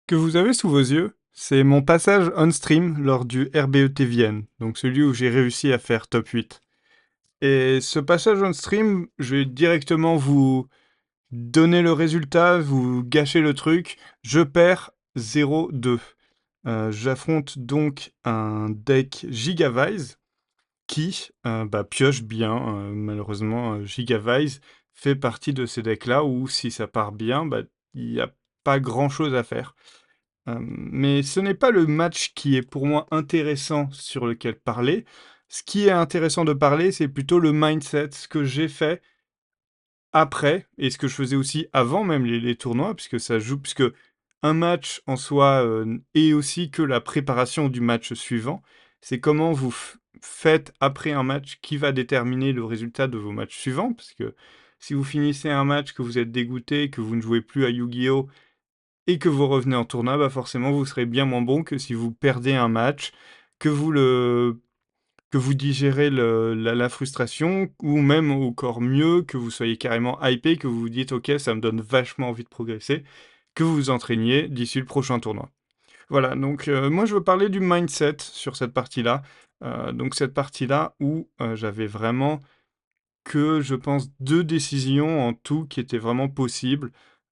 Que vous avez sous vos yeux, c'est mon passage on-stream lors du RBET Vienne, donc celui où j'ai réussi à faire top 8. Et ce passage on-stream, je vais directement vous donner le résultat, vous gâcher le truc. Je perds 0-2. J'affronte donc un deck Gigavise qui pioche bien. Malheureusement, Gigavise fait partie de ces decks-là où si ça part bien, il n'y a pas grand-chose à faire. Mais ce n'est pas le match qui est pour moi intéressant sur lequel parler. Ce qui est intéressant de parler, c'est plutôt le mindset, ce que j'ai fait après, et ce que je faisais aussi avant même les tournois, puisque ça joue, puisque un match en soi est aussi que la préparation du match suivant. C'est comment vous faites après un match qui va déterminer le résultat de vos matchs suivants, parce que si vous finissez un match, que vous êtes dégoûté, que vous ne jouez plus à Yu-Gi-Oh! Et que vous revenez en tournoi, forcément vous serez bien moins bon que si vous perdez un match, que vous le que vous digérez la frustration, ou même encore mieux, que vous soyez carrément hypé, que vous vous dites ok, ça me donne vachement envie de progresser, que vous vous entraîniez d'ici le prochain tournoi. Voilà, donc moi je veux parler du mindset sur cette partie-là. Donc cette partie-là où j'avais vraiment que je pense 2 décisions en tout qui étaient vraiment possibles.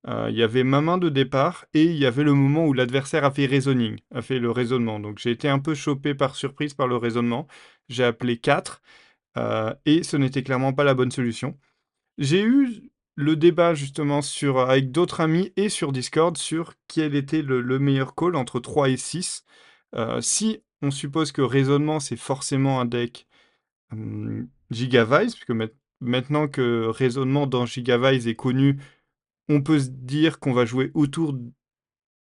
Il y avait ma main de départ et il y avait le moment où l'adversaire a fait le raisonnement. Donc j'ai été un peu chopé par surprise par le raisonnement. J'ai appelé 4 et ce n'était clairement pas la bonne solution. J'ai eu le débat justement avec d'autres amis et sur Discord sur quel était le meilleur call entre 3 et 6. Si on suppose que raisonnement, c'est forcément un deck Gigavise, puisque maintenant que raisonnement dans Gigavise est connu, on peut se dire qu'on va jouer autour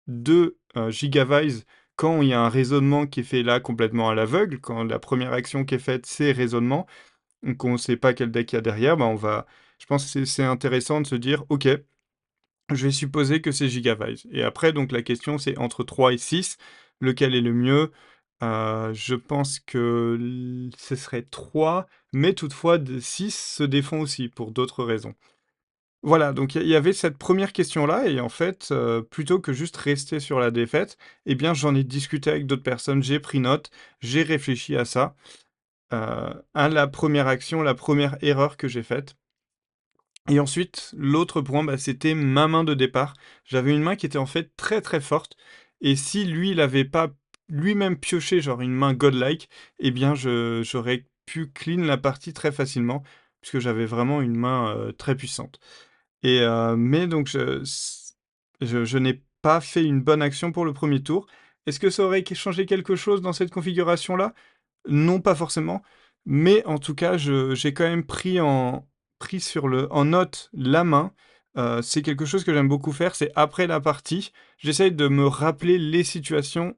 de Gigavise quand il y a un raisonnement qui est fait là complètement à l'aveugle, quand la première action qui est faite, c'est raisonnement, donc on ne sait pas quel deck il y a derrière, je pense que c'est intéressant de se dire, ok, je vais supposer que c'est Gigavise. Et après, donc la question, c'est entre 3 et 6, lequel est le mieux? Je pense que ce serait 3, mais toutefois 6 se défend aussi pour d'autres raisons. Voilà, donc il y avait cette première question-là et en fait, plutôt que juste rester sur la défaite, eh bien, j'en ai discuté avec d'autres personnes, j'ai pris note, j'ai réfléchi à ça, à la première action, la première erreur que j'ai faite. Et ensuite, l'autre point, c'était ma main de départ. J'avais une main qui était en fait très très forte. Et si lui, il avait pas lui-même pioché genre une main godlike, eh bien j'aurais pu clean la partie très facilement, puisque j'avais vraiment une main très puissante. Mais donc je n'ai pas fait une bonne action pour le premier tour. Est-ce que ça aurait changé quelque chose dans cette configuration-là? Non, pas forcément, mais en tout cas, j'ai quand même pris en note la main. C'est quelque chose que j'aime beaucoup faire, c'est après la partie, j'essaye de me rappeler les situations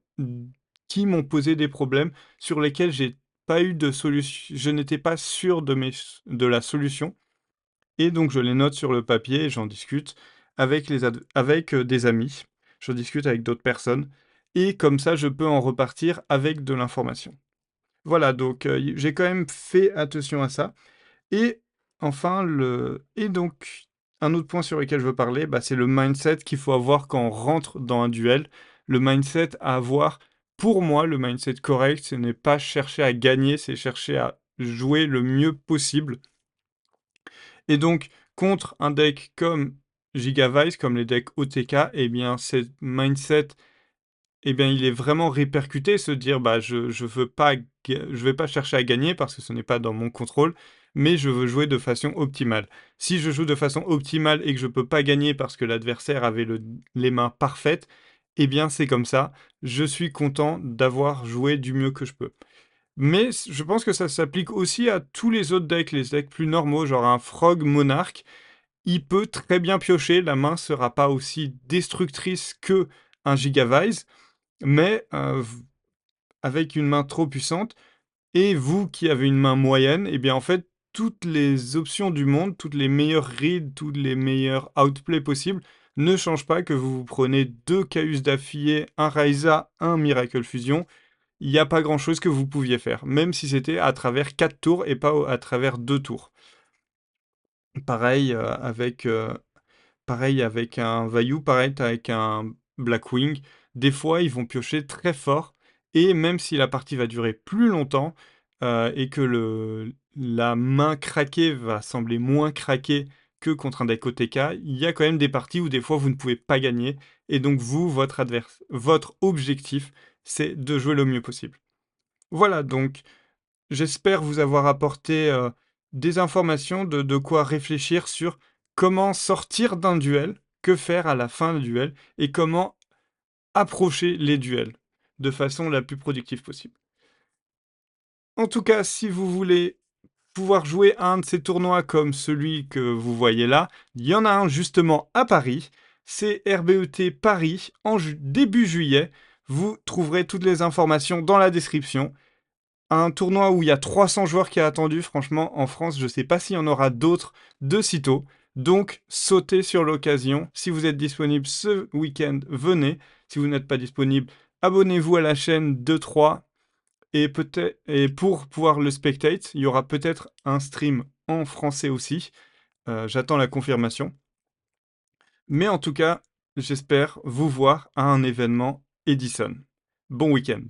qui m'ont posé des problèmes, sur lesquels j'ai pas eu de solution, je n'étais pas sûr de la solution et donc je les note sur le papier et j'en discute avec des amis. Je discute avec d'autres personnes et comme ça, je peux en repartir avec de l'information. Voilà, donc j'ai quand même fait attention à ça. Et enfin, un autre point sur lequel je veux parler, c'est le mindset qu'il faut avoir quand on rentre dans un duel. Le mindset à avoir, pour moi, le mindset correct, ce n'est pas chercher à gagner, c'est chercher à jouer le mieux possible. Et donc, contre un deck comme Gigavise, comme les decks OTK, eh bien, ce mindset il est vraiment répercuté, se dire je vais pas chercher à gagner parce que ce n'est pas dans mon contrôle, mais je veux jouer de façon optimale. Si je joue de façon optimale et que je peux pas gagner parce que l'adversaire avait les mains parfaites, eh bien c'est comme ça. Je suis content d'avoir joué du mieux que je peux. Mais je pense que ça s'applique aussi à tous les autres decks, les decks plus normaux, genre un Frog Monarch. Il peut très bien piocher, la main sera pas aussi destructrice que un Gigavise, mais avec une main trop puissante et vous qui avez une main moyenne, eh bien, en fait, toutes les options du monde, toutes les meilleures reads, toutes les meilleurs outplays possibles ne changent pas que vous prenez 2 Chaos d'affilée, un Raiza, un Miracle Fusion. Il y a pas grand-chose que vous pouviez faire, même si c'était à travers 4 tours et pas à travers 2 tours. Pareil, avec un Vayu, pareil avec un Blackwing, des fois, ils vont piocher très fort et même si la partie va durer plus longtemps, et que le la main craquée va sembler moins craquée que contre un deck OTK, il y a quand même des parties où des fois vous ne pouvez pas gagner et donc vous, votre objectif, c'est de jouer le mieux possible. Voilà, donc j'espère vous avoir apporté, des informations, de quoi réfléchir sur comment sortir d'un duel, que faire à la fin du duel et comment approcher les duels de façon la plus productive possible. En tout cas, si vous voulez pouvoir jouer à un de ces tournois comme celui que vous voyez là, il y en a un justement à Paris. C'est RBET Paris en début juillet. Vous trouverez toutes les informations dans la description. Un tournoi où il y a 300 joueurs qui a attendu, franchement, en France, je ne sais pas s'il y en aura d'autres de sitôt. Donc, sautez sur l'occasion. Si vous êtes disponible ce week-end, venez. Si vous n'êtes pas disponible, abonnez-vous à la chaîne 2-3. Et pour pouvoir le spectate, il y aura peut-être un stream en français aussi. J'attends la confirmation. Mais en tout cas, j'espère vous voir à un événement Edison. Bon week-end.